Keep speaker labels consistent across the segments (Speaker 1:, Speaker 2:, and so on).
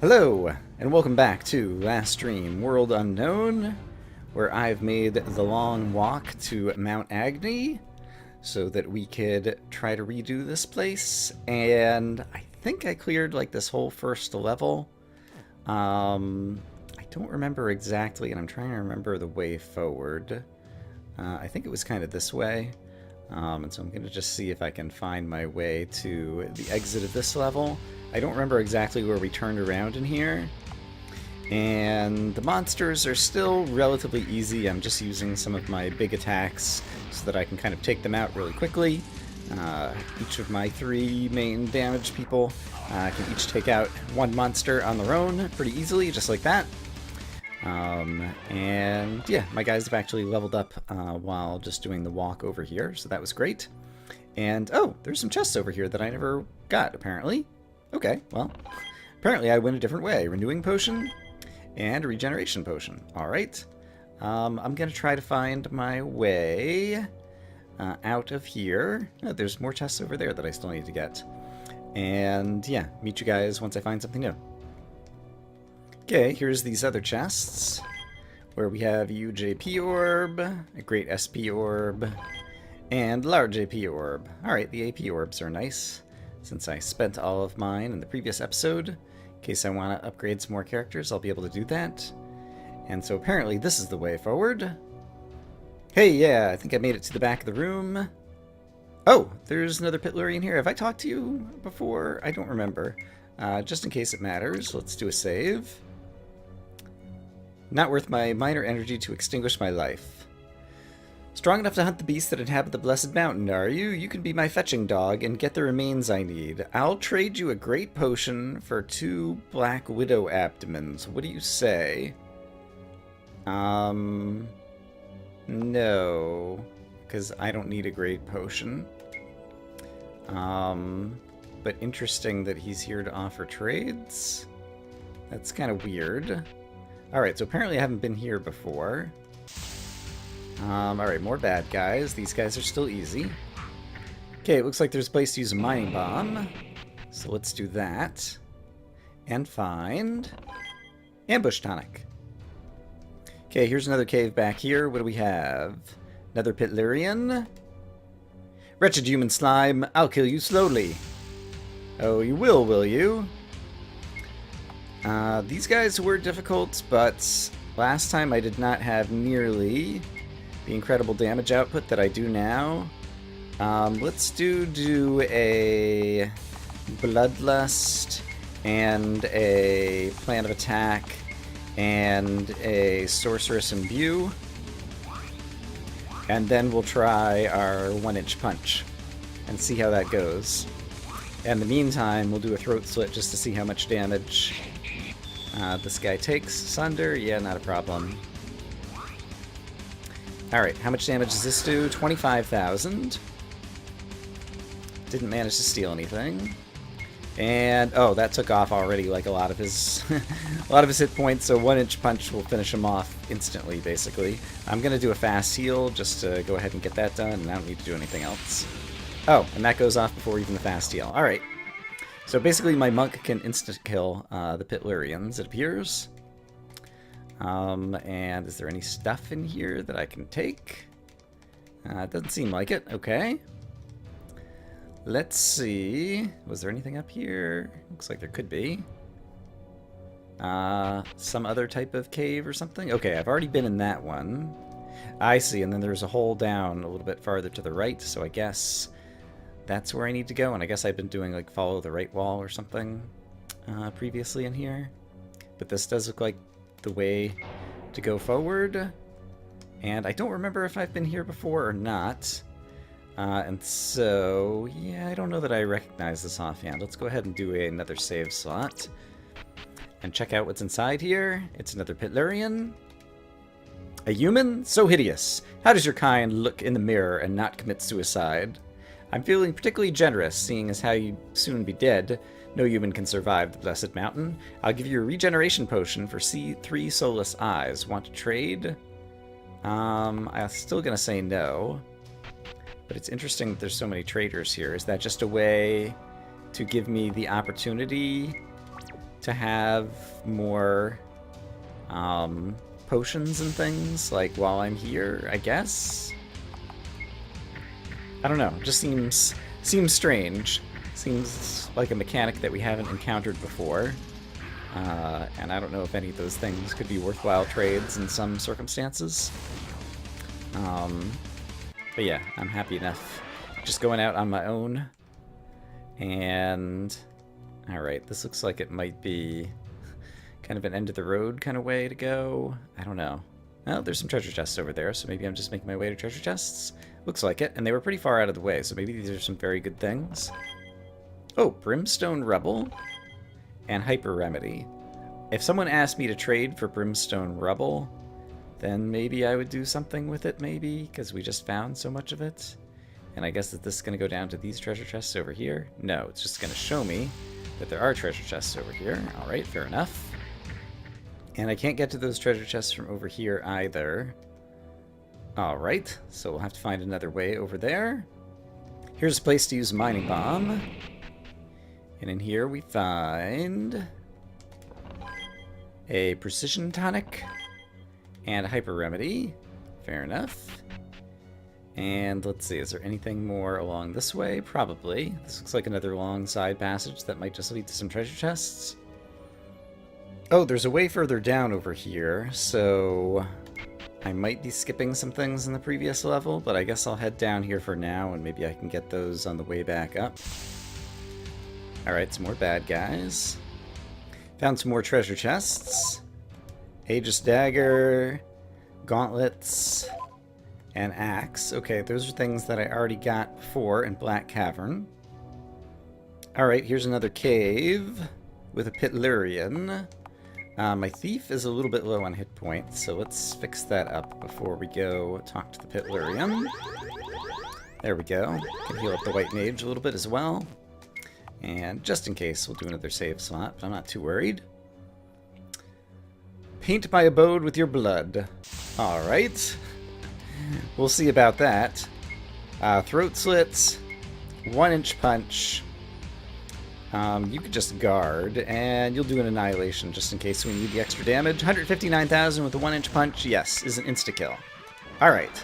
Speaker 1: Hello, and welcome back to Last Stream World Unknown, where I've made the long walk to Mount Agni so that we could try to redo this place. And I think I cleared like this whole first level. I don't remember exactly, and I'm trying to remember the way forward. I think it was kind of this way. And so I'm going to just see if I can find my way to the exit of this level. I don't remember exactly where we turned around in here. And the monsters are still relatively easy. I'm just using some of my big attacks so that I can kind of take them out really quickly. Each of my three main damage people can each take out one monster on their own pretty easily, just like that. And yeah, my guys have actually leveled up while just doing the walk over here, so that was great. And oh, there's some chests over here that I never got, apparently. Okay, well, apparently I went a different way. Renewing potion and a regeneration potion. Alright. I'm going to try to find my way out of here. Oh, there's more chests over there that I still need to get. And yeah, meet you guys once I find something new. Okay, here's these other chests, where we have UJP orb, a great SP orb, and large AP orb. Alright, the AP orbs are nice, since I spent all of mine in the previous episode. In case I want to upgrade some more characters, I'll be able to do that. And so apparently this is the way forward. Hey, yeah, I think I made it to the back of the room. Oh, there's another Pitlurian here. Have I talked to you before? I don't remember. Just in case it matters, let's do a save. Not worth my minor energy to extinguish my life. Strong enough to hunt the beasts that inhabit the Blessed Mountain, are you? You can be my fetching dog and get the remains I need. I'll trade you a great potion for 2 Black Widow abdomens. What do you say? No. Because I don't need a great potion. But interesting that he's here to offer trades. That's kind of weird. Alright, so apparently I haven't been here before. Alright, more bad guys. These guys are still easy. Okay, it looks like there's a place to use a mining bomb. So let's do that. And find ambush tonic. Okay, here's another cave back here. What do we have? Another Pitlurian. Wretched human slime, I'll kill you slowly. Oh, you will you? These guys were difficult, but last time I did not have nearly the incredible damage output that I do now. Let's do a Bloodlust and a Plan of Attack and a Sorceress Imbue. And then we'll try our 1-inch punch and see how that goes. In the meantime, we'll do a throat slit just to see how much damage this guy takes. Sunder, yeah, not a problem. Alright, how much damage does this do? 25,000. Didn't manage to steal anything. And, oh, that took off already, like a lot of his hit points, so 1-inch punch will finish him off instantly, basically. I'm gonna do a fast heal just to go ahead and get that done, and I don't need to do anything else. Oh, and that goes off before even the fast heal. Alright. So basically my monk can insta-kill the Pitlurians, it appears. And is there any stuff in here that I can take? It doesn't seem like it. Okay. Let's see. Was there anything up here? Looks like there could be. Some other type of cave or something? Okay, I've already been in that one. I see, and then there's a hole down a little bit farther to the right, so I guess that's where I need to go, and I guess I've been doing, like, follow the right wall or something previously in here. But this does look like the way to go forward. And I don't remember if I've been here before or not. And so, yeah, I don't know that I recognize this offhand. Let's go ahead and do another save slot. And check out what's inside here. It's another Pitlurian. A human? So hideous. How does your kind look in the mirror and not commit suicide? I'm feeling particularly generous, seeing as how you soon be dead. No human can survive the Blessed Mountain. I'll give you a regeneration potion for 3 soulless eyes. Want to trade? I'm still gonna say no. But it's interesting that there's so many traders here. Is that just a way to give me the opportunity to have more potions and things, like, while I'm here, I guess? I don't know. It just seems strange. Seems like a mechanic that we haven't encountered before. And I don't know if any of those things could be worthwhile trades in some circumstances. But yeah, I'm happy enough just going out on my own. And alright, this looks like it might be kind of an end of the road kind of way to go. I don't know. Oh, there's some treasure chests over there, so maybe I'm just making my way to treasure chests. Looks like it, and they were pretty far out of the way, so maybe these are some very good things. Oh, Brimstone Rubble and Hyper Remedy. If someone asked me to trade for Brimstone Rubble, then maybe I would do something with it, maybe, because we just found so much of it. And I guess that this is going to go down to these treasure chests over here. No, it's just going to show me that there are treasure chests over here. Alright, fair enough. And I can't get to those treasure chests from over here either. Alright, so we'll have to find another way over there. Here's a place to use a mining bomb. And in here we find a precision tonic and a hyper remedy. Fair enough. And let's see, is there anything more along this way? Probably. This looks like another long side passage that might just lead to some treasure chests. Oh, there's a way further down over here, so I might be skipping some things in the previous level, but I guess I'll head down here for now, and maybe I can get those on the way back up. Alright, some more bad guys. Found some more treasure chests. Aegis Dagger, Gauntlets, and Axe. Okay, those are things that I already got before in Black Cavern. Alright, here's another cave with a Pitlurian. My thief is a little bit low on hit points, so let's fix that up before we go talk to the Pitlurian. There we go. Can heal up the White Mage a little bit as well. And just in case, we'll do another save slot, but I'm not too worried. Paint my abode with your blood. Alright. We'll see about that. Throat slits, 1-inch punch. You could just guard, and you'll do an annihilation just in case we need the extra damage. 159,000 with a 1-inch punch, yes, is an insta-kill. Alright.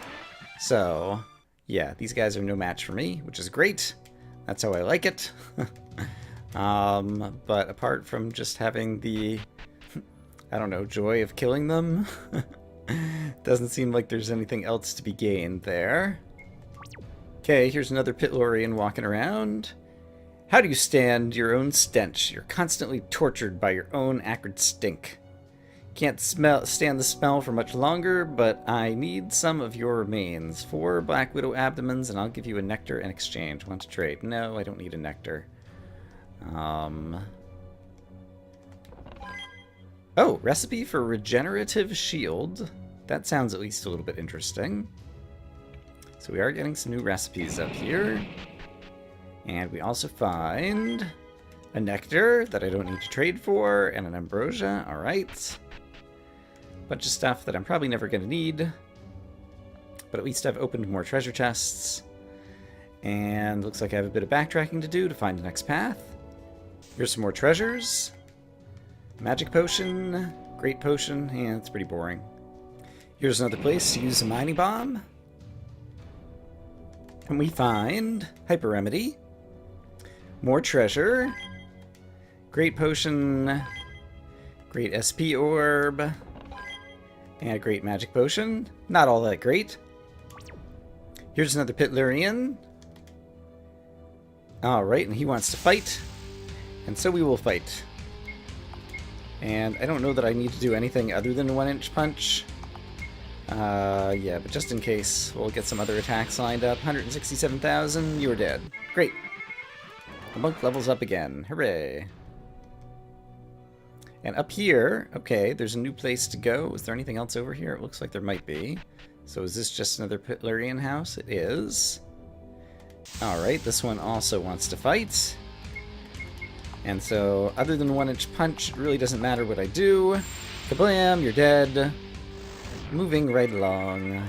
Speaker 1: So, yeah, these guys are no match for me, which is great. That's how I like it. But apart from just having the, I don't know, joy of killing them, doesn't seem like there's anything else to be gained there. Okay, here's another Pitlurian walking around. How do you stand your own stench? You're constantly tortured by your own acrid stink. Can't stand the smell for much longer, but I need some of your remains. 4 Black Widow abdomens, and I'll give you a nectar in exchange. Want to trade? No, I don't need a nectar. Oh, recipe for regenerative shield. That sounds at least a little bit interesting. So we are getting some new recipes up here. And we also find a nectar that I don't need to trade for, and an ambrosia. Alright. Bunch of stuff that I'm probably never going to need. But at least I've opened more treasure chests. And looks like I have a bit of backtracking to do to find the next path. Here's some more treasures. Magic potion. Great potion. Yeah, it's pretty boring. Here's another place to use a mining bomb. And we find Hyper Remedy. More treasure. Great potion. Great SP orb. And a great magic potion. Not all that great. Here's another Pitlurian. Alright, and he wants to fight. And so we will fight. And I don't know that I need to do anything other than a 1-inch punch. Yeah, but just in case, we'll get some other attacks lined up. 167,000, you're dead. Great. The monk levels up again. Hooray. And up here, okay, there's a new place to go. Is there anything else over here? It looks like there might be. So is this just another Pitlurian house? It is. Alright, this one also wants to fight. And so, other than 1-inch punch, it really doesn't matter what I do. Kablam, you're dead. Moving right along.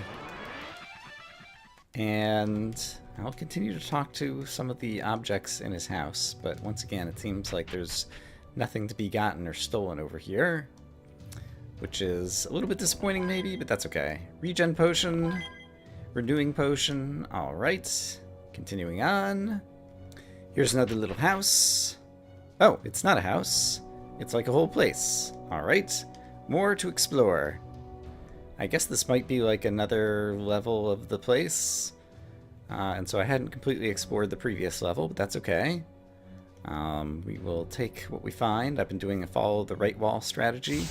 Speaker 1: And I'll continue to talk to some of the objects in his house, but once again, it seems like there's Nothing to be gotten or stolen over here, which is a little bit disappointing maybe, but that's okay. Regen potion, renewing potion, alright. Continuing on. Here's another little house. Oh, it's not a house. It's like a whole place. Alright, more to explore. I guess this might be like another level of the place. And so I hadn't completely explored the previous level, but that's okay. We will take what we find. I've been doing a follow the right wall strategy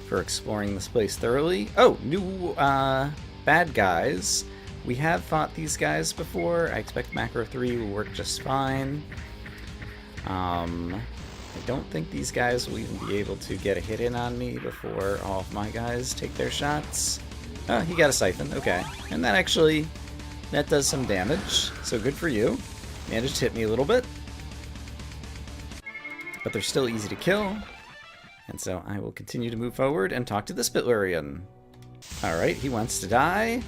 Speaker 1: for exploring this place thoroughly. Oh, new bad guys. We have fought these guys before. I expect Macro 3 will work just fine. I don't think these guys will even be able to get a hit in on me before all of my guys take their shots. Oh, he got a siphon. Okay. And that does some damage. So good for you. Managed to hit me a little bit. But they're still easy to kill. And so I will continue to move forward and talk to the Spitlurian. Alright, he wants to die.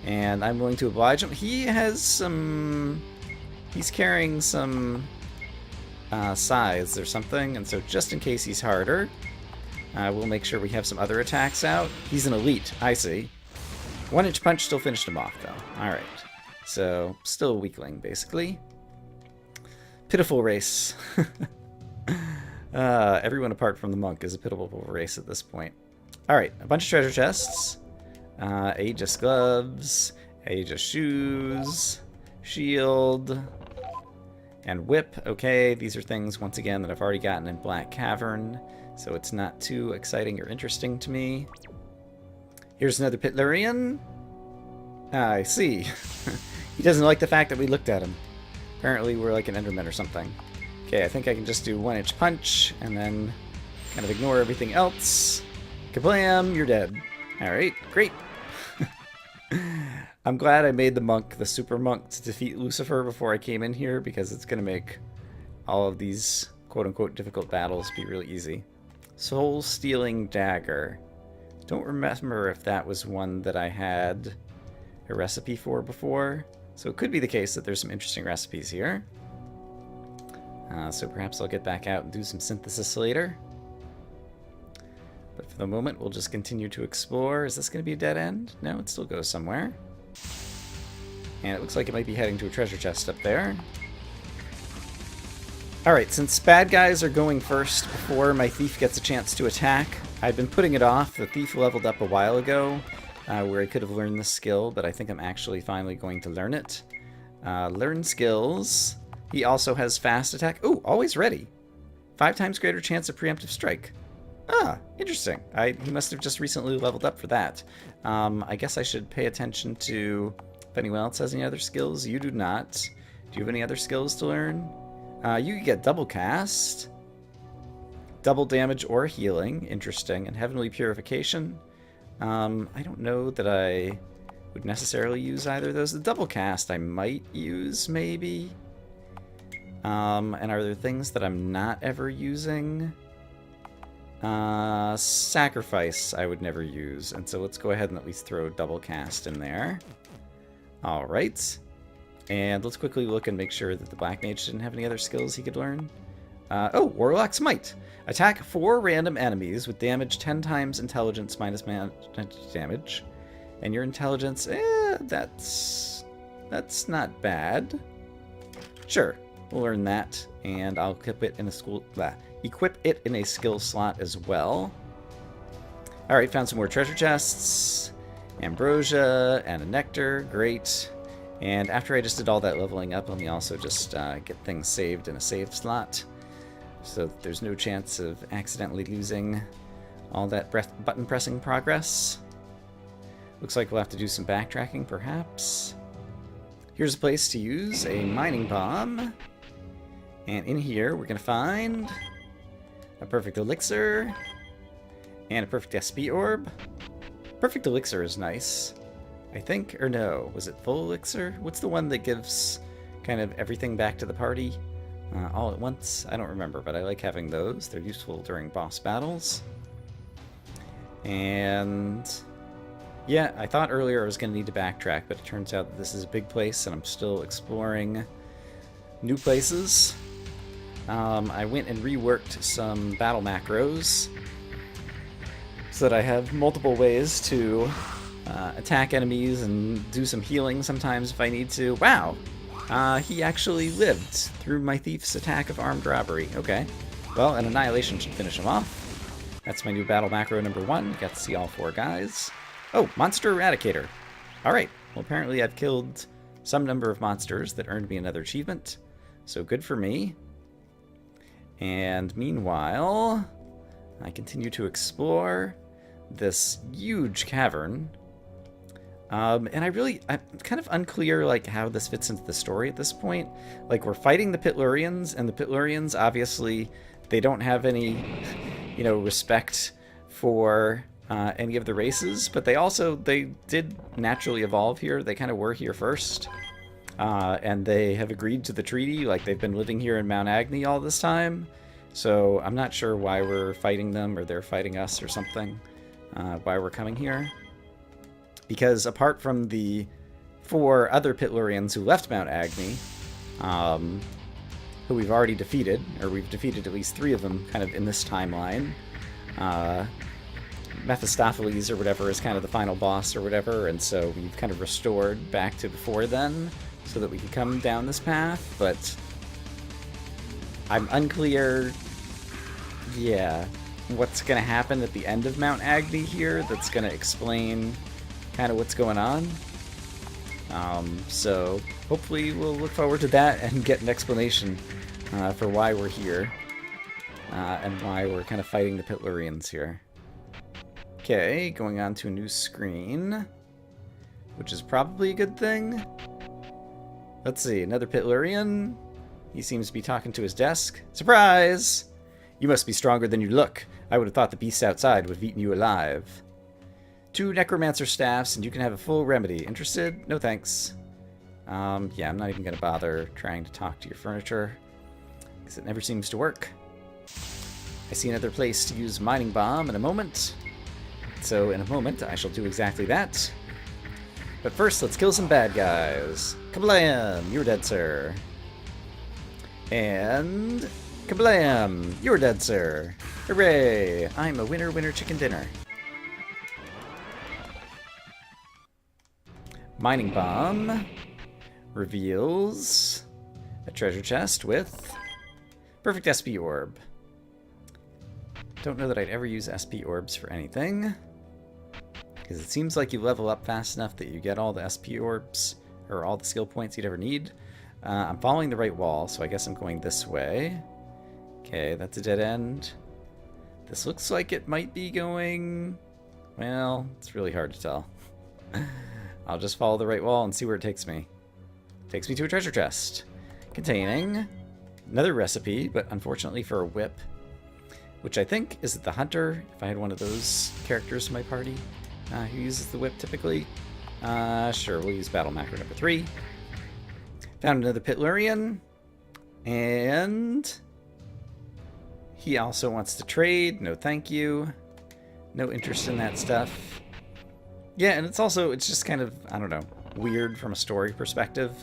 Speaker 1: And I'm willing to oblige him. He has some... He's carrying some scythes or something. And so just in case he's harder, we'll make sure we have some other attacks out. He's an elite, I see. 1-inch punch still finished him off, though. Alright. So, still a weakling, basically. Pitiful race. Everyone apart from the monk is a pitiful race at this point. Alright, a bunch of treasure chests. Aegis gloves, Aegis shoes, shield, and whip. Okay, these are things, once again, that I've already gotten in Black Cavern, so it's not too exciting or interesting to me. Here's another Pitlurian. I see. He doesn't like the fact that we looked at him. Apparently we're like an Enderman or something. Okay, I think I can just do 1-inch punch, and then kind of ignore everything else. Kablam, you're dead. Alright, great. I'm glad I made the monk the super monk to defeat Lucifer before I came in here, because it's going to make all of these quote-unquote difficult battles be really easy. Soul-stealing dagger. Don't remember if that was one that I had a recipe for before. So it could be the case that there's some interesting recipes here. So perhaps I'll get back out and do some synthesis later. But for the moment, we'll just continue to explore. Is this going to be a dead end? No, it still goes somewhere. And it looks like it might be heading to a treasure chest up there. Alright, since bad guys are going first before my thief gets a chance to attack, I've been putting it off. The thief leveled up a while ago, where I could have learned this skill, but I think I'm actually finally going to learn it. Learn skills. He also has fast attack. Ooh, always ready. 5 times greater chance of preemptive strike. Ah, interesting. He must have just recently leveled up for that. I guess I should pay attention to if anyone else has any other skills. You do not. Do you have any other skills to learn? You can get double cast, double damage or healing. Interesting. And heavenly purification. I don't know that I would necessarily use either of those. The double cast I might use, maybe. And are there things that I'm not ever using? Sacrifice I would never use, and so let's go ahead and at least throw double cast in there. Alright. And let's quickly look and make sure that the Black Mage didn't have any other skills he could learn. Oh, Warlock's Might. Attack 4 random enemies with damage 10 times intelligence minus damage. And your intelligence, that's not bad. Sure, we'll learn that, and I'll equip it in a skill slot as well. Alright, found some more treasure chests, ambrosia, and a nectar. Great. And after I just did all that leveling up, let me also just get things saved in a save slot, so that there's no chance of accidentally losing all that button pressing progress. Looks like we'll have to do some backtracking, perhaps. Here's a place to use a mining bomb. And in here, we're going to find a perfect elixir and a perfect SP orb. Perfect elixir is nice, I think. Or no, was it full elixir? What's the one that gives kind of everything back to the party all at once? I don't remember, but I like having those. They're useful during boss battles. And yeah, I thought earlier I was going to need to backtrack, but it turns out that this is a big place and I'm still exploring new places. I went and reworked some battle macros so that I have multiple ways to attack enemies and do some healing sometimes if I need to. Wow! He actually lived through my thief's attack of armed robbery. Okay. Well, an annihilation should finish him off. That's my new battle macro number 1. Got to see all 4 guys. Oh, Monster Eradicator. Alright. Well, apparently I've killed some number of monsters that earned me another achievement. So good for me. And meanwhile, I continue to explore this huge cavern. And I'm kind of unclear, like, how this fits into the story at this point. Like, we're fighting the Pitlurians, and the Pitlurians, obviously, they don't have any, respect for any of the races, but they did naturally evolve here. They kind of were here first. And they have agreed to the treaty, like they've been living here in Mount Agni all this time. So I'm not sure why we're fighting them, or they're fighting us or something, why we're coming here. Because apart from the 4 other Pitlurians who left Mount Agni, who we've already defeated, or we've defeated at least 3 of them kind of in this timeline. Mephistopheles or whatever is kind of the final boss or whatever, and so we've kind of restored back to before then so that we could come down this path, but I'm unclear, what's going to happen at the end of Mount Agni here that's going to explain kind of what's going on. So hopefully we'll look forward to that and get an explanation for why we're here and why we're kind of fighting the Pitlurians here. Okay, going on to a new screen, which is probably a good thing. Let's see, another Pitlurian. He seems to be talking to his desk. Surprise! You must be stronger than you look. I would have thought the beasts outside would have eaten you alive. 2 necromancer staffs, and you can have a full remedy. Interested? No thanks. Yeah, I'm not even going to bother trying to talk to your furniture, because it never seems to work. I see another place to use mining bomb in a moment. So in a moment, I shall do exactly that. But first, let's kill some bad guys. Kablam! You're dead, sir. And kablam! You're dead, sir. Hooray! I'm a winner, winner, chicken dinner. Mining bomb reveals a treasure chest with perfect SP orb. Don't know that I'd ever use SP orbs for anything, because it seems like you level up fast enough that you get all the SP orbs, or all the skill points you'd ever need. I'm following the right wall, so I guess I'm going this way. Okay, that's a dead end. This looks like it might be going... Well, it's really hard to tell. I'll just follow the right wall and see where it takes me. It takes me to a treasure chest containing another recipe, but unfortunately for a whip, which I think is the hunter, if I had one of those characters in my party who uses the whip typically. Sure, we'll use battle macro number 3. Found another Pitlurian, and he also wants to trade. No thank you. No interest in that stuff. Yeah, and it's just kind of, I don't know, weird from a story perspective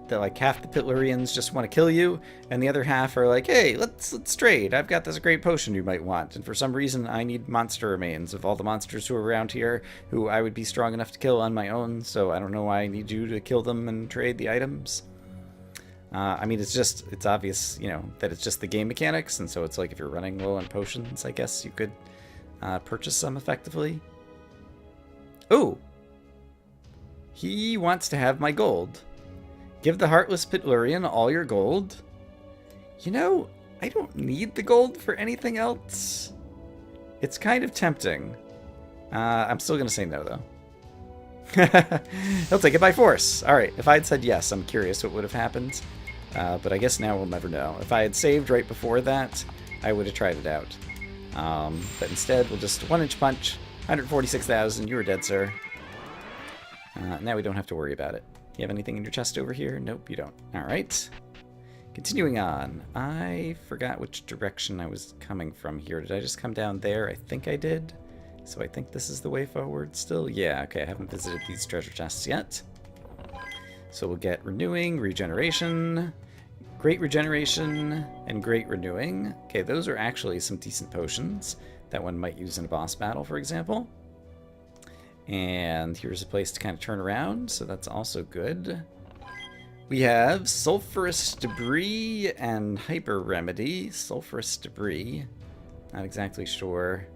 Speaker 1: that like half the Pitlurians just want to kill you, and the other half are like, hey, let's trade. I've got this great potion you might want, and for some reason I need monster remains of all the monsters who are around here who I would be strong enough to kill on my own, so I don't know why I need you to kill them and trade the items. I mean, it's obvious, that it's just the game mechanics, and so it's like if you're running low on potions, I guess you could purchase some effectively. Oh! He wants to have my gold. Give the Heartless Pitlurian all your gold. I don't need the gold for anything else. It's kind of tempting. I'm still going to say no, though. He'll take it by force. Alright, if I had said yes, I'm curious what would have happened. But I guess now we'll never know. If I had saved right before that, I would have tried it out. But instead, we'll just 1-inch punch. 146,000. You were dead, sir. Now we don't have to worry about it. You have anything in your chest over here? Nope, you don't. Alright. Continuing on. I forgot which direction I was coming from here. Did I just come down there? I think I did. So I think this is the way forward still. Yeah, okay, I haven't visited these treasure chests yet. So we'll get renewing, regeneration, Great Regeneration and Great Renewing. Okay, those are actually some decent potions that one might use in a boss battle, for example. And here's a place to kind of turn around, so that's also good. We have Sulfurous Debris and Hyper Remedy. Sulfurous Debris. Not exactly sure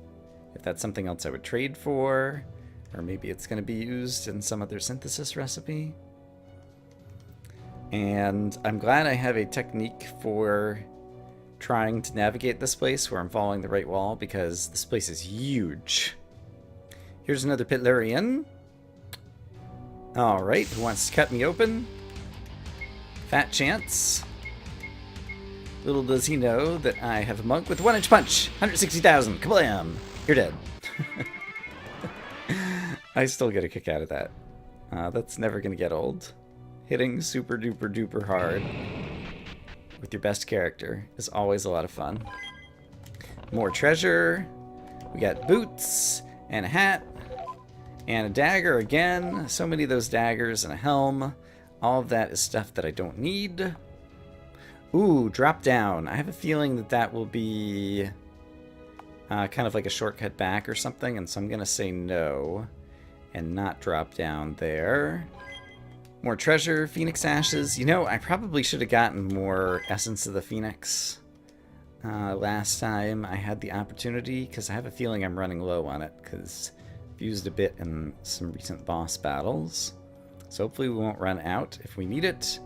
Speaker 1: if that's something else I would trade for, or maybe it's going to be used in some other synthesis recipe. And I'm glad I have a technique for trying to navigate this place where I'm following the right wall, because this place is huge. Here's another Pitlurian. Alright, who wants to cut me open? Fat chance. Little does he know that I have a monk with 1-inch punch. 160,000. Kablam! You're dead. I still get a kick out of that. That's never going to get old. Hitting super duper duper hard with your best character is always a lot of fun. More treasure. We got boots and a hat and a dagger again. So many of those daggers and a helm. All of that is stuff that I don't need. Ooh, drop down. I have a feeling that that will be kind of like a shortcut back or something, and so I'm going to say no and not drop down there. More treasure, Phoenix Ashes. You know, I probably should have gotten more Essence of the Phoenix last time I had the opportunity, because I have a feeling I'm running low on it, because I've used a bit in some recent boss battles. So hopefully we won't run out if we need it.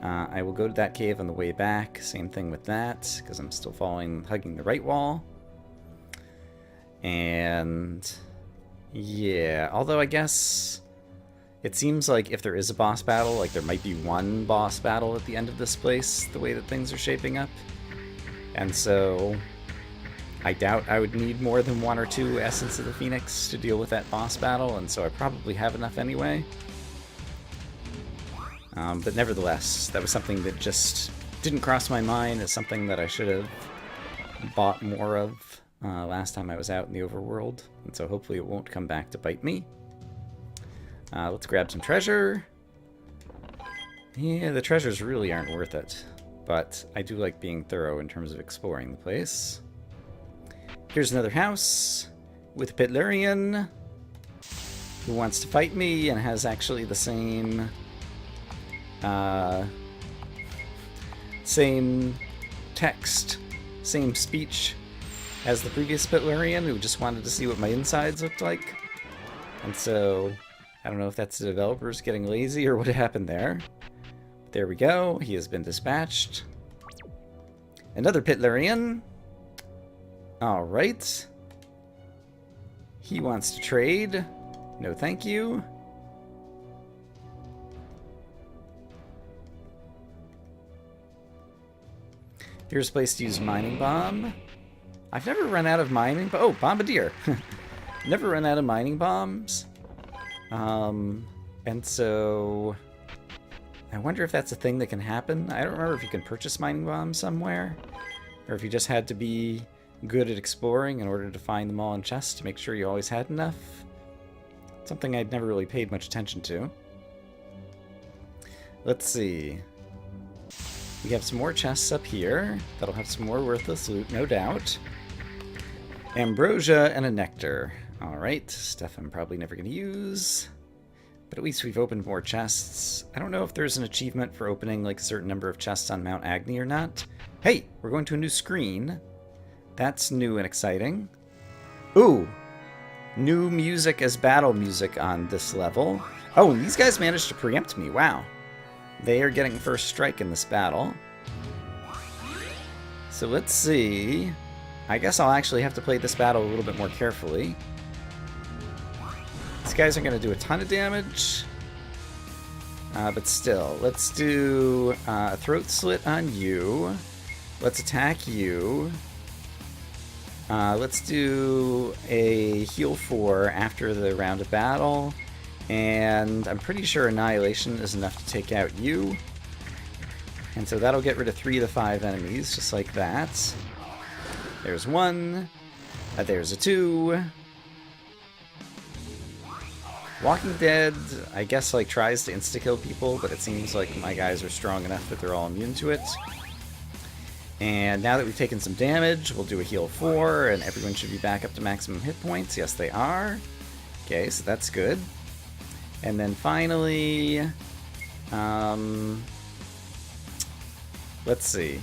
Speaker 1: I will go to that cave on the way back. Same thing with that, because I'm still hugging the right wall. And yeah, although I guess it seems like if there is a boss battle, like there might be one boss battle at the end of this place, the way that things are shaping up. And so I doubt I would need more than 1 or 2 Essence of the Phoenix to deal with that boss battle, and so I probably have enough anyway. But nevertheless, that was something that just didn't cross my mind as something that I should have bought more of last time I was out in the overworld. And so hopefully it won't come back to bite me. Let's grab some treasure. Yeah, the treasures really aren't worth it. But I do like being thorough in terms of exploring the place. Here's another house with a Pitlurian who wants to fight me and has actually the same same text, same speech as the previous Pitlurian, who just wanted to see what my insides looked like. And so, I don't know if that's the developers getting lazy or what happened there. But there we go, he has been dispatched. Another Pitlurian. Alright. He wants to trade. No thank you. Here's a place to use Mining Bomb. I've never run out of mining... Oh, Bombardier! Never run out of mining bombs. And so... I wonder if that's a thing that can happen. I don't remember if you can purchase mining bombs somewhere, or if you just had to be good at exploring in order to find them all in chests to make sure you always had enough. Something I'd never really paid much attention to. Let's see. We have some more chests up here. That'll have some more worthless loot, no doubt. Ambrosia and a nectar. Alright, stuff I'm probably never going to use. But at least we've opened more chests. I don't know if there's an achievement for opening like a certain number of chests on Mount Agni or not. Hey, we're going to a new screen. That's new and exciting. Ooh, new music as battle music on this level. Oh, and these guys managed to preempt me. Wow. They are getting first strike in this battle. So let's see. I guess I'll actually have to play this battle a little bit more carefully. These guys are going to do a ton of damage. But still, let's do a throat slit on you. Let's attack you. Let's do a heal 4 after the round of battle. And I'm pretty sure Annihilation is enough to take out you. And so that'll get rid of 3 of the 5 enemies, just like that. There's 1. There's a 2. Walking Dead, I guess, like, tries to insta-kill people, but it seems like my guys are strong enough that they're all immune to it. And now that we've taken some damage, we'll do a heal 4, and everyone should be back up to maximum hit points. Yes, they are. Okay, so that's good. And then finally, let's see.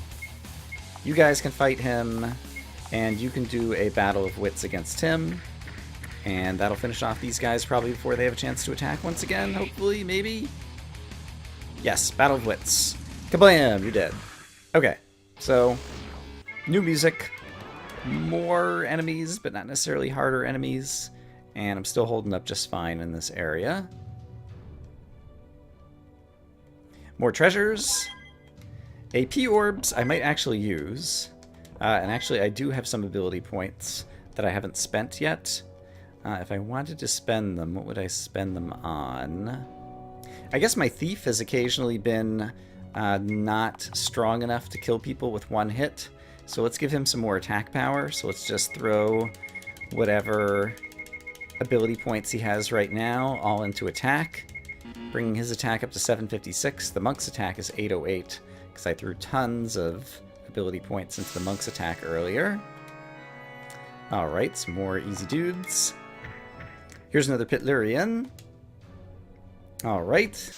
Speaker 1: You guys can fight him, and you can do a battle of wits against him. And that'll finish off these guys probably before they have a chance to attack once again, hopefully, maybe? Yes, battle of wits. Kablam! You're dead. Okay, so new music, more enemies, but not necessarily harder enemies. And I'm still holding up just fine in this area. More treasures. AP orbs I might actually use. And actually I do have some ability points that I haven't spent yet. If I wanted to spend them, what would I spend them on? I guess my thief has occasionally been not strong enough to kill people with one hit. So let's give him some more attack power. So let's just throw whatever ability points he has right now all into attack, bringing his attack up to 756. The monk's attack is 808 because I threw tons of ability points into the monk's attack earlier. Alright, some more easy dudes. Here's another Pitlurian. Alright.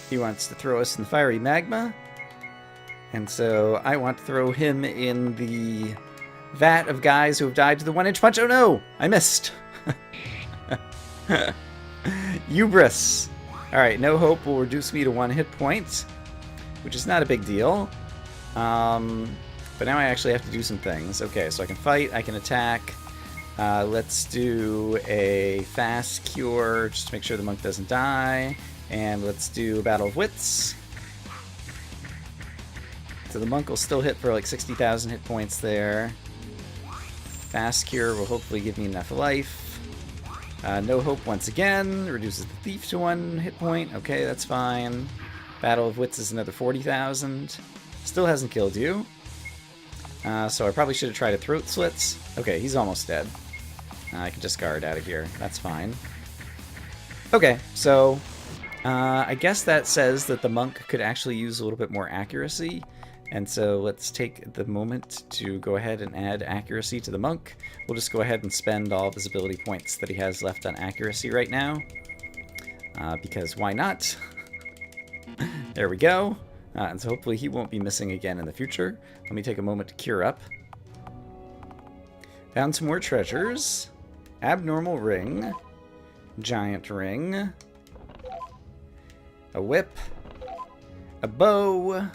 Speaker 1: He wants to throw us in the fiery magma. And so I want to throw him in the vat of guys who have died to the 1-inch punch. Oh no! I missed! Hubris! Alright, no hope will reduce me to 1 hit point, which is not a big deal. But now I actually have to do some things. Okay, so I can fight, I can attack. Let's do a fast cure, just to make sure the monk doesn't die. And let's do a battle of wits. So the monk will still hit for like 60,000 hit points there. Fast cure will hopefully give me enough life. No hope once again, reduces the thief to 1 hit point. Okay, that's fine. Battle of wits is another 40,000. Still hasn't killed you. So I probably should have tried a throat slits. Okay, he's almost dead. I can discard out of here. That's fine. Okay, so I guess that says that the monk could actually use a little bit more accuracy. And so let's take the moment to go ahead and add accuracy to the monk. We'll just go ahead and spend all of his ability points that he has left on accuracy right now. Because why not? There we go. And so hopefully he won't be missing again in the future. Let me take a moment to cure up. Found some more treasures. Abnormal ring. Giant ring. A whip. A bow.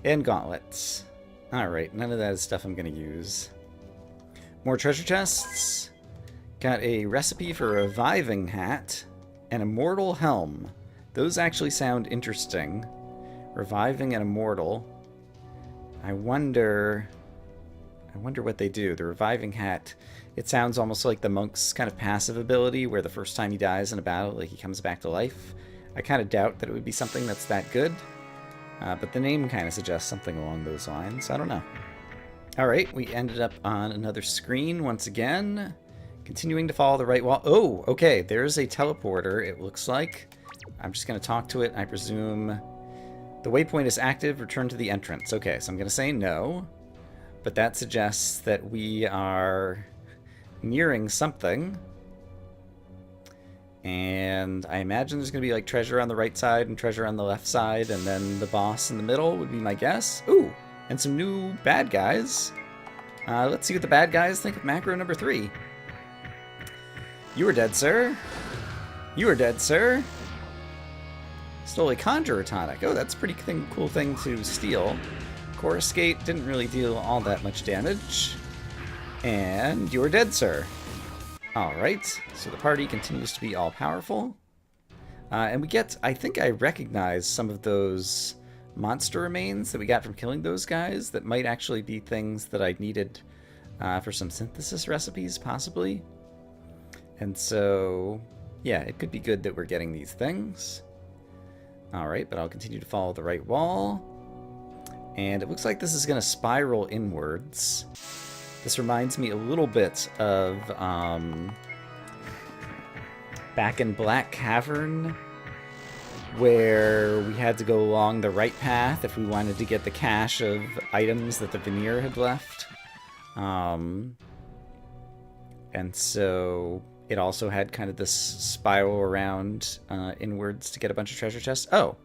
Speaker 1: And gauntlets. Alright, none of that is stuff I'm going to use. More treasure chests. Got a recipe for a reviving hat. An immortal helm. Those actually sound interesting. Reviving an immortal. I wonder what they do. The reviving hat, it sounds almost like the monk's kind of passive ability, where the first time he dies in a battle, like he comes back to life. I kind of doubt that it would be something that's that good. But the name kind of suggests something along those lines. I don't know. Alright, we ended up on another screen once again. Continuing to follow the right wall. Oh, okay, there's a teleporter, it looks like. I'm just going to talk to it. I presume the waypoint is active. Return to the entrance. Okay, so I'm going to say no. But that suggests that we are nearing something. And I imagine there's going to be like treasure on the right side and treasure on the left side, and then the boss in the middle would be my guess. Ooh, and some new bad guys. Let's see what the bad guys think of macro number 3. You are dead, sir. You are dead, sir. Stole a Conjurer tonic. Oh, that's a pretty cool thing to steal. Coruscate didn't really deal all that much damage. And you are dead, sir. Alright, so the party continues to be all-powerful. And we get, I think I recognize some of those monster remains that we got from killing those guys that might actually be things that I needed for some synthesis recipes, possibly. And so, yeah, it could be good that we're getting these things. Alright, but I'll continue to follow the right wall. And it looks like this is going to spiral inwards. This reminds me a little bit of back in Black Cavern, where we had to go along the right path if we wanted to get the cache of items that the veneer had left. And so it also had kind of this spiral around inwards to get a bunch of treasure chests. Oh,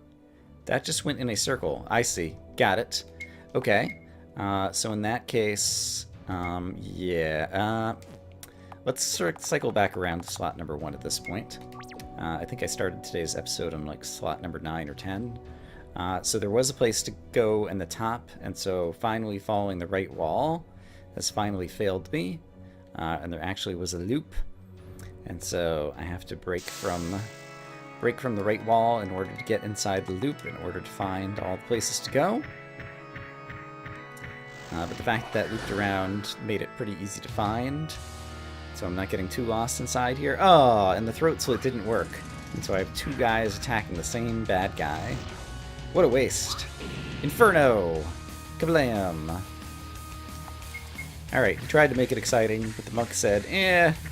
Speaker 1: that just went in a circle. I see. Got it. Okay. So in that case, yeah. Let's sort of cycle back around to slot number 1 at this point. I think I started today's episode on like slot number 9 or 10. So there was a place to go in the top, and so finally following the right wall has finally failed me. And there actually was a loop, and so I have to break from the right wall in order to get inside the loop, in order to find all the places to go. But the fact that looped around made it pretty easy to find, so I'm not getting too lost inside here. Oh, and the throat slit didn't work, and so I have 2 guys attacking the same bad guy. What a waste. Inferno! Kablam! Alright, he tried to make it exciting, but the monk said,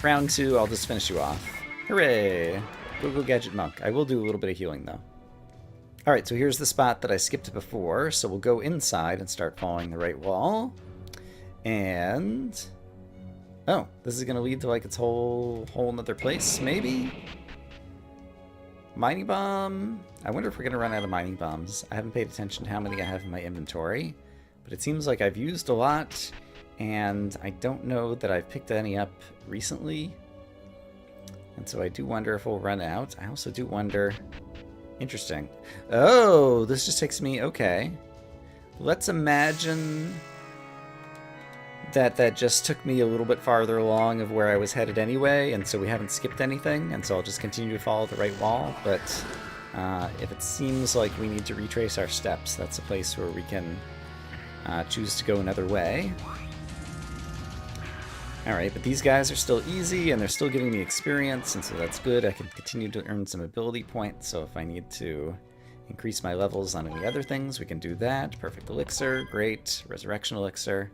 Speaker 1: round 2, I'll just finish you off. Hooray! Go Gadget Monk. I will do a little bit of healing, though. Alright, so here's the spot that I skipped before, so we'll go inside and start following the right wall. And... oh, this is going to lead to, like, its whole another place, maybe? Mining bomb? I wonder if we're going to run out of mining bombs. I haven't paid attention to how many I have in my inventory, but it seems like I've used a lot, and I don't know that I've picked any up recently. And so I do wonder if we'll run out. I also do wonder... interesting. Oh, this just takes me... okay. Let's imagine that just took me a little bit farther along of where I was headed anyway, and so we haven't skipped anything, and so I'll just continue to follow the right wall. But if it seems like we need to retrace our steps, that's a place where we can choose to go another way. Alright, but these guys are still easy, and they're still giving me experience, and so that's good. I can continue to earn some ability points, so if I need to increase my levels on any other things, we can do that. Perfect elixir, great. Resurrection elixir.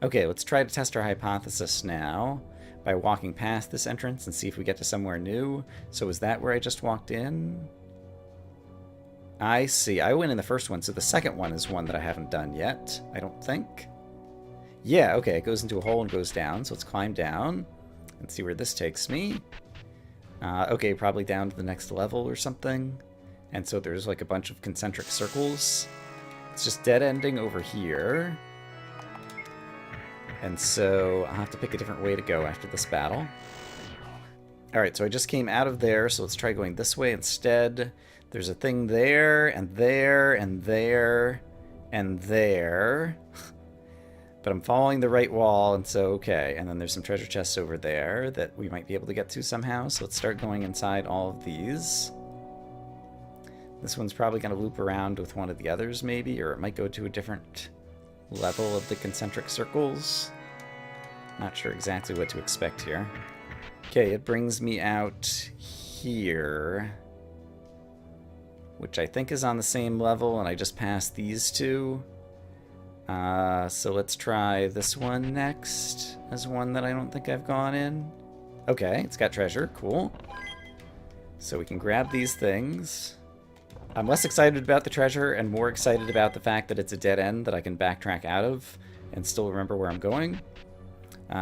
Speaker 1: Okay, let's try to test our hypothesis now by walking past this entrance and see if we get to somewhere new. So is that where I just walked in? I see. I went in the first one, so the second one is one that I haven't done yet, I don't think. Yeah, okay, it goes into a hole and goes down, so let's climb down and see where this takes me. Okay, probably down to the next level or something. And so there's like a bunch of concentric circles. It's just dead-ending over here. And so I'll have to pick a different way to go after this battle. Alright, so I just came out of there, so let's try going this way instead. There's a thing there, and there, and there, and there. But I'm following the right wall, and so okay. And then there's some treasure chests over there that we might be able to get to somehow. So let's start going inside all of these. This one's probably going to loop around with one of the others, maybe, or it might go to a different level of the concentric circles. Not sure exactly what to expect here. Okay, it brings me out here, which I think is on the same level, and I just passed these two. So let's try this one next as one that I don't think I've gone in. Okay, it's got treasure. Cool. So we can grab these things. I'm less excited about the treasure and more excited about the fact that it's a dead end that I can backtrack out of and still remember where I'm going.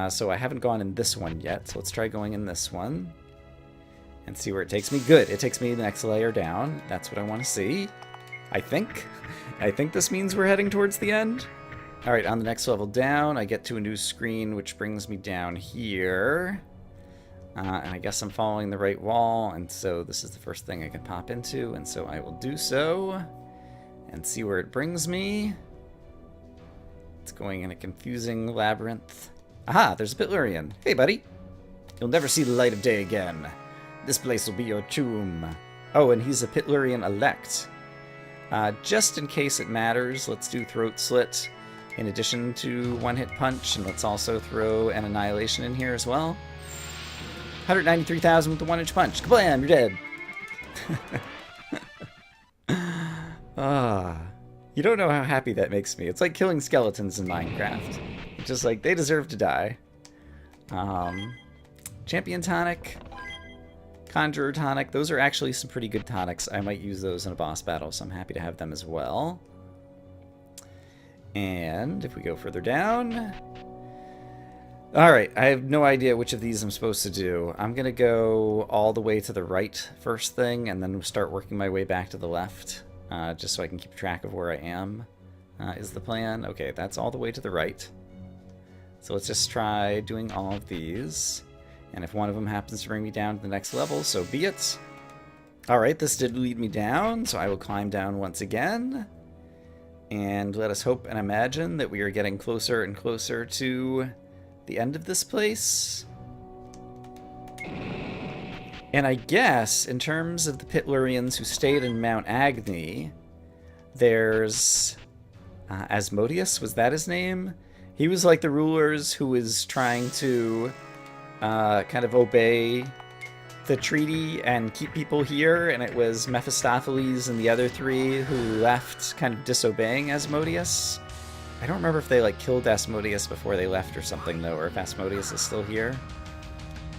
Speaker 1: So I haven't gone in this one yet, so let's try going in this one and see where it takes me. Good, it takes me the next layer down. That's what I want to see, I think. I think this means we're heading towards the end. Alright, on the next level down, I get to a new screen, which brings me down here. And I guess I'm following the right wall, and so this is the first thing I can pop into, and so I will do so and see where it brings me. It's going in a confusing labyrinth. Aha, there's a Pitlurian. Hey, buddy. You'll never see the light of day again. This place will be your tomb. Oh, and he's a Pitlurian elect. Just in case it matters, let's do Throat Slit in addition to One-Hit Punch, and let's also throw an Annihilation in here as well. 193,000 with the 1-inch punch. Kablam, you're dead. You don't know how happy that makes me. It's like killing skeletons in Minecraft. It's just like, they deserve to die. Champion Tonic. Conjurer tonic. Those are actually some pretty good tonics. I might use those in a boss battle, so I'm happy to have them as well. And if we go further down... Alright, I have no idea which of these I'm supposed to do. I'm going to go all the way to the right first thing, and then start working my way back to the left, just so I can keep track of where I am, is the plan. Okay, that's all the way to the right. So let's just try doing all of these. And if one of them happens to bring me down to the next level, so be it. Alright, this did lead me down, so I will climb down once again. And let us hope and imagine that we are getting closer and closer to the end of this place. And I guess, in terms of the Pitlurians who stayed in Mount Agni, there's Asmodeus, was that his name? He was like the rulers who was trying to kind of obey the treaty and keep people here, and it was Mephistopheles and the other three who left kind of disobeying Asmodeus. I don't remember if they like killed Asmodeus before they left or something though, or if Asmodeus is still here.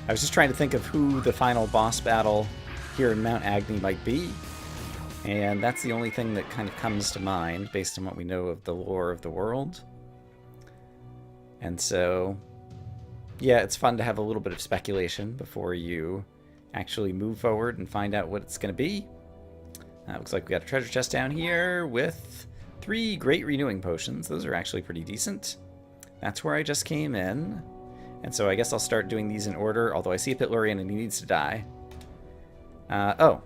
Speaker 1: I was just trying to think of who the final boss battle here in Mount Agni might be, and that's the only thing that kind of comes to mind based on what we know of the lore of the world. And so, yeah, it's fun to have a little bit of speculation before you actually move forward and find out what it's going to be. Looks like we got a treasure chest down here with 3 great renewing potions. Those are actually pretty decent. That's where I just came in. And so I guess I'll start doing these in order, although I see a Pitlurian and he needs to die. Oh,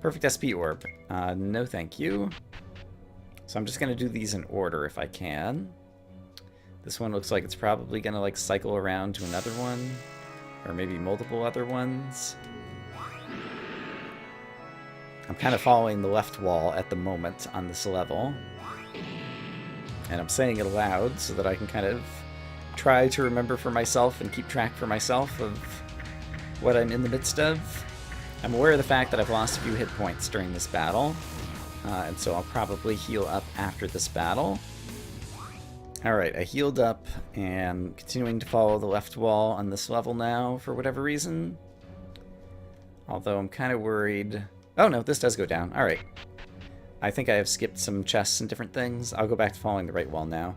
Speaker 1: perfect SP orb. No thank you. So I'm just going to do these in order if I can. This one looks like it's probably going to like cycle around to another one, or maybe multiple other ones. I'm kind of following the left wall at the moment on this level. And I'm saying it aloud so that I can kind of try to remember for myself and keep track for myself of what I'm in the midst of. I'm aware of the fact that I've lost a few hit points during this battle, and so I'll probably heal up after this battle. Alright, I healed up and continuing to follow the left wall on this level now for whatever reason. Although I'm kind of worried... Oh no, this does go down. Alright. I think I have skipped some chests and different things. I'll go back to following the right wall now.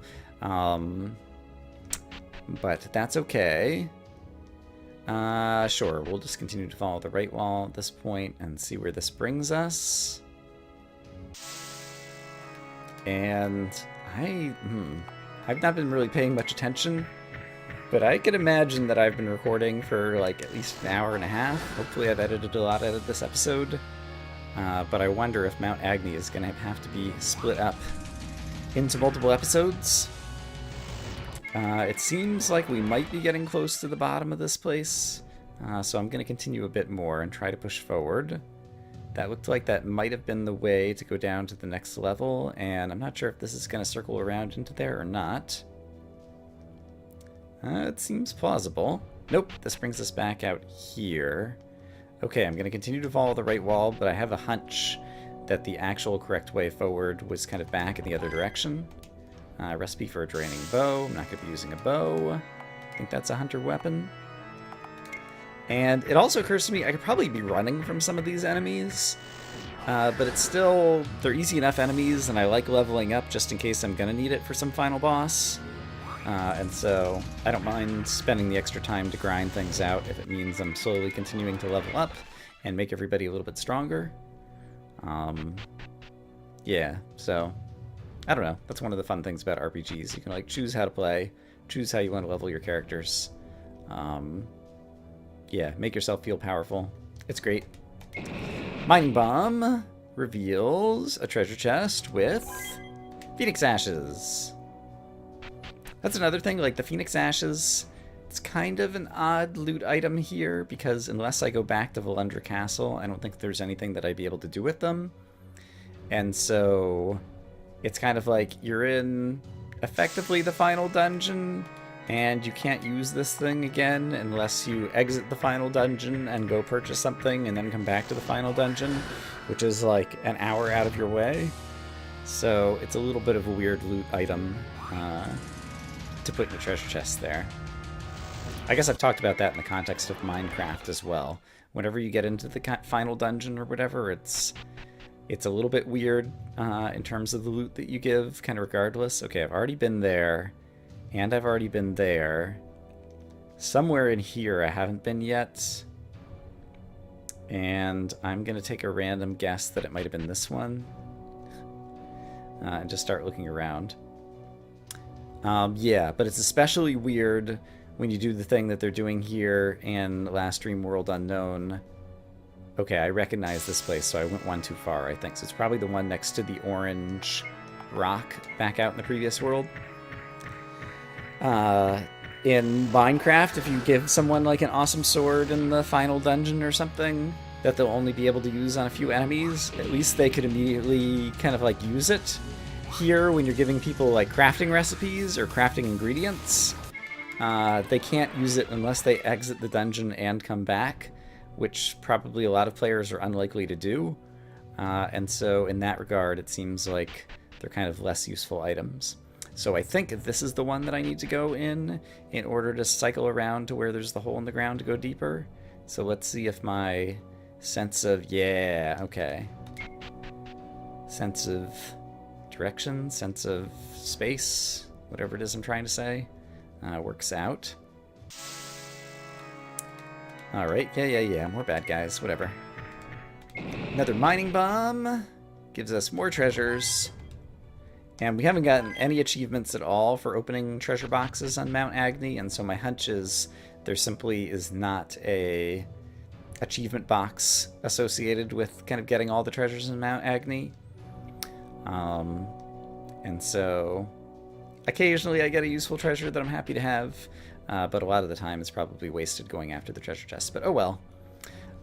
Speaker 1: But that's okay. Sure, we'll just continue to follow the right wall at this point and see where this brings us. And I've not been really paying much attention, but I could imagine that I've been recording for like at least an hour and a half. Hopefully I've edited a lot out of this episode. But I wonder if Mount Agni is going to have to be split up into multiple episodes. It seems like we might be getting close to the bottom of this place, so I'm going to continue a bit more and try to push forward. That looked like that might have been the way to go down to the next level, and I'm not sure if this is going to circle around into there or not. It seems plausible. Nope, this brings us back out here. Okay, I'm going to continue to follow the right wall, but I have a hunch that the actual correct way forward was kind of back in the other direction. Recipe for a draining bow. I'm not going to be using a bow. I think that's a hunter weapon. And it also occurs to me I could probably be running from some of these enemies, but it's still, they're easy enough enemies, and I like leveling up just in case I'm going to need it for some final boss. And so I don't mind spending the extra time to grind things out if it means I'm slowly continuing to level up and make everybody a little bit stronger. Yeah, so I don't know. That's one of the fun things about RPGs. You can like choose how to play, choose how you want to level your characters. Yeah, make yourself feel powerful. It's great. Mining Bomb reveals a treasure chest with Phoenix Ashes. That's another thing, like the Phoenix Ashes, it's kind of an odd loot item here, because unless I go back to Valendra Castle, I don't think there's anything that I'd be able to do with them. And so it's kind of like you're in effectively the final dungeon, and you can't use this thing again unless you exit the final dungeon and go purchase something and then come back to the final dungeon, which is like an hour out of your way. So it's a little bit of a weird loot item to put in the treasure chest there. I guess I've talked about that in the context of Minecraft as well. Whenever you get into the final dungeon or whatever, it's a little bit weird in terms of the loot that you give, kind of regardless. Okay, I've already been there, and I've already been there. Somewhere in here I haven't been yet. And I'm going to take a random guess that it might have been this one. And just start looking around. Yeah, but it's especially weird when you do the thing that they're doing here in Last Dream World Unknown. Okay, I recognize this place, so I went one too far, I think. So it's probably the one next to the orange rock back out in the previous world. In Minecraft, if you give someone like an awesome sword in the final dungeon or something that they'll only be able to use on a few enemies, at least they could immediately kind of like use it. Here, when you're giving people like crafting recipes or crafting ingredients, they can't use it unless they exit the dungeon and come back, which probably a lot of players are unlikely to do. And so in that regard, it seems like they're kind of less useful items. So I think this is the one that I need to go in order to cycle around to where there's the hole in the ground to go deeper. So let's see if my sense of, yeah, okay. Sense of direction, sense of space, whatever it is I'm trying to say, works out. Alright, yeah, more bad guys, whatever. Another mining bomb gives us more treasures. And we haven't gotten any achievements at all for opening treasure boxes on Mount Agni, and so my hunch is there simply is not a achievement box associated with kind of getting all the treasures in Mount Agni. And so occasionally I get a useful treasure that I'm happy to have, but a lot of the time it's probably wasted going after the treasure chest. But oh well.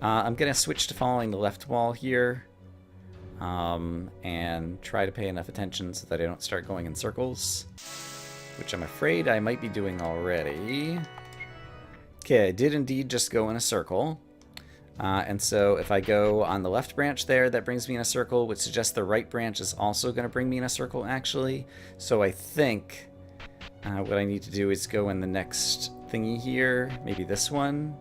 Speaker 1: I'm going to switch to following the left wall here, and try to pay enough attention so that I don't start going in circles, which I'm afraid I might be doing already. Okay, I did indeed just go in a circle. And so if I go on the left branch there, that brings me in a circle, which suggests the right branch is also going to bring me in a circle, actually. So I think what I need to do is go in the next thingy here, maybe this one.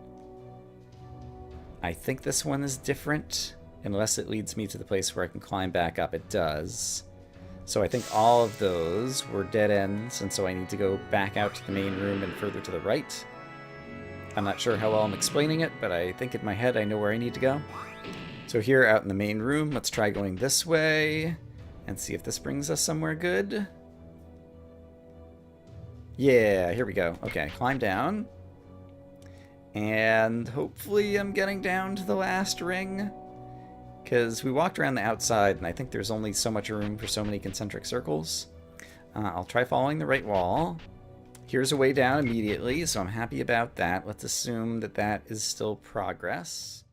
Speaker 1: I think this one is different, unless it leads me to the place where I can climb back up. It does. So I think all of those were dead ends, and so I need to go back out to the main room and further to the right. I'm not sure how well I'm explaining it, but I think in my head I know where I need to go. So here out in the main room, let's try going this way and see if this brings us somewhere good. Yeah, here we go. Okay, climb down. And hopefully I'm getting down to the last ring, because we walked around the outside and I think there's only so much room for so many concentric circles. I'll try following the right wall. Here's a way down immediately, so I'm happy about that. Let's assume that that is still progress.